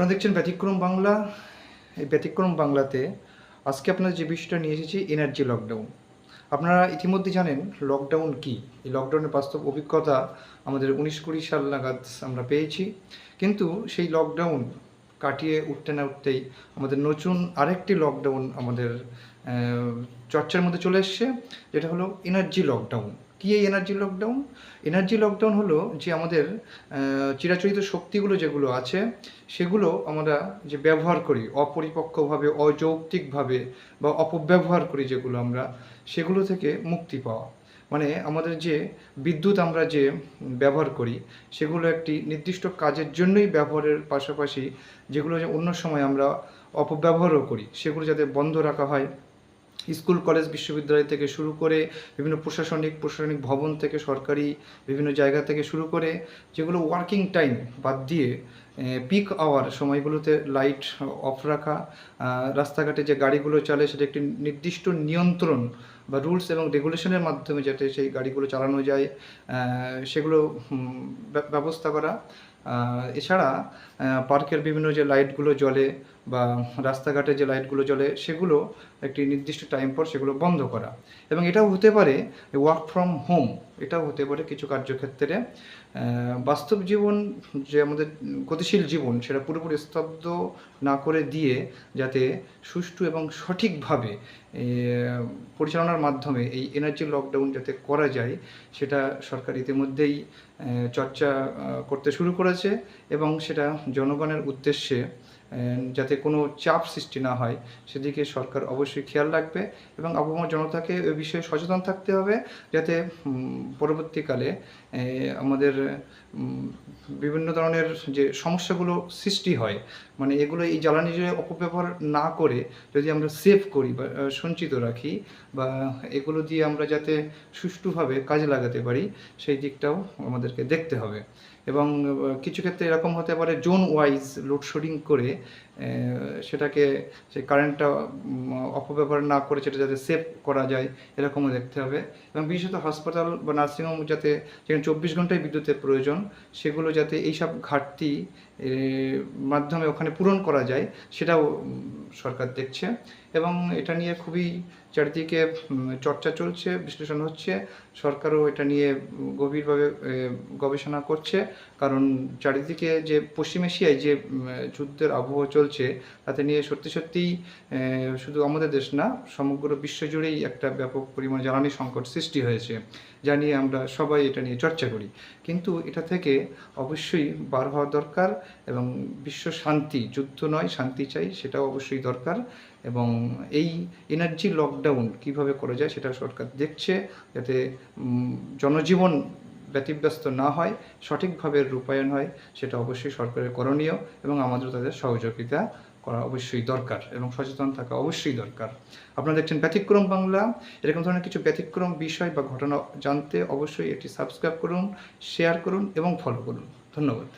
আপনারা দেখছেন ব্যতিক্রম বাংলা। এই ব্যতিক্রম বাংলাতে আজকে আপনাদের যে বিষয়টা নিয়ে এসেছি এনার্জি লকডাউন। আপনারা ইতিমধ্যে জানেন লকডাউন কী। এই লকডাউনের বাস্তব অভিজ্ঞতা আমাদের 19-20 সাল নাগাদ আমরা পেয়েছি। কিন্তু সেই লকডাউন কাটিয়ে উঠতে না উঠতেই আমাদের নতুন আরেকটি লকডাউন আমাদের চর্চার মধ্যে চলে এসছে, যেটা হলো এনার্জি লকডাউন। কী এই এনার্জি লকডাউন? এনার্জি লকডাউন হলো যে আমাদের চিরাচরিত শক্তিগুলো যেগুলো আছে সেগুলো আমরা যে ব্যবহার করি অপরিপক্কভাবে, অযৌক্তিকভাবে বা অপব্যবহার করি যেগুলো আমরা, সেগুলো থেকে মুক্তি পাওয়া। মানে আমাদের যে বিদ্যুৎ আমরা যে ব্যবহার করি সেগুলো একটি নির্দিষ্ট কাজের জন্যই ব্যবহারের পাশাপাশি যেগুলো যে অন্য সময় আমরা অপব্যবহারও করি সেগুলো যাতে বন্ধ রাখা হয়। স্কুল, কলেজ, বিশ্ববিদ্যালয় থেকে শুরু করে বিভিন্ন প্রশাসনিক ভবন থেকে সরকারি বিভিন্ন জায়গা থেকে শুরু করে যেগুলো ওয়ার্কিং টাইম বাদ দিয়ে পিক আওয়ার সময়গুলোতে লাইট অফ রাখা, রাস্তাঘাটে যে গাড়িগুলো চলে সেটা একটি নির্দিষ্ট নিয়ন্ত্রণ বা রুলস এবং রেগুলেশনের মাধ্যমে যাতে সেই গাড়িগুলো চালানো যায় সেগুলো ব্যবস্থা করা। এছাড়া পার্কের বিভিন্ন যে লাইটগুলো জ্বলে বা রাস্তাঘাটে যে লাইটগুলো জ্বলে সেগুলো একটি নির্দিষ্ট টাইম পর সেগুলো বন্ধ করা। এবং এটাও হতে পারে ওয়ার্ক ফ্রম হোম, এটাও হতে পারে কিছু কার্যক্ষেত্রে। বাস্তব জীবন যে আমাদের গতিশীল জীবন সেটা পুরোপুরি স্তব্ধ না করে দিয়ে যাতে সুষ্ঠু এবং সঠিকভাবে পরিচালনার মাধ্যমে এই এনার্জি লকডাউন যাতে করা যায় সেটা সরকার ইতিমধ্যেই চর্চা করতে শুরু করেছে এবং সেটা জনগণের উদ্দেশ্যে যাতে কোনো চাপ সৃষ্টি না হয় সেদিকে সরকার অবশ্যই খেয়াল রাখবে এবং আপামর জনতাকে এ বিষয়ে সচেতন থাকতে হবে যাতে পরবর্তীকালে আমাদের বিভিন্ন ধরনের যে সমস্যাগুলো সৃষ্টি হয়, মানে এগুলো এই জ্বালানি যে অপব্যবহার না করে যদি আমরা সেভ করি বা সঞ্চিত রাখি বা এগুলো দিয়ে আমরা যাতে সুষ্ঠুভাবে কাজে লাগাতে পারি সেই দিকটাও আমাদেরকে দেখতে হবে। এবং কিছু ক্ষেত্রে এরকম হতে পারে জোন ওয়াইজ লোডশেডিং করে সেটাকে সেই কারেন্টটা অপব্যবহার না করে সেটা যাতে সেভ করা যায় এরকমও দেখতে হবে। এবং বিশেষত হাসপাতাল বা নার্সিংহোম যাতে যেখানে 24 ঘন্টায় বিদ্যুতের প্রয়োজন সেগুলো যাতে এইসব ঘাটতি মাধ্যমে ওখানে পূরণ করা যায় সেটাও সরকার দেখছে। এবং এটা নিয়ে খুবই চারিদিকে চর্চা চলছে, বিশ্লেষণ হচ্ছে, সরকারও এটা নিয়ে গভীরভাবে গবেষণা করছে। কারণ চারিদিকে যে পশ্চিম এশিয়ায় যে যুদ্ধের আবহ চলছে তাতে নিয়ে সত্যিই শুধু আমাদের দেশ না সমগ্র বিশ্বজুড়েই একটা ব্যাপক পরিমাণে জ্বালানি সংকট সৃষ্টি হয়েছে, যা নিয়ে আমরা সবাই এটা নিয়ে চর্চা করি। কিন্তু এটা থেকে অবশ্যই বার হওয়া দরকার এবং বিশ্ব শান্তি, যুদ্ধ নয় শান্তি চাই, সেটাও অবশ্যই দরকার। এবং এই এনার্জি লকডাউন কিভাবে করা যায় সেটা সরকার দেখছে যাতে জনজীবন ব্যতিব্যস্ত না হয়, সঠিকভাবে রূপায়ণ হয়, সেটা অবশ্যই সরকারের করণীয় এবং আমাদেরও তাদের সহযোগিতা করা অবশ্যই দরকার এবং সচেতন থাকা অবশ্যই দরকার। আপনারা দেখছেন ব্যতিক্রম বাংলা। এরকম ধরনের কিছু ব্যতিক্রম বিষয় বা ঘটনা জানতে অবশ্যই এটি সাবস্ক্রাইব করুন, শেয়ার করুন এবং ফলো করুন। ধন্যবাদ।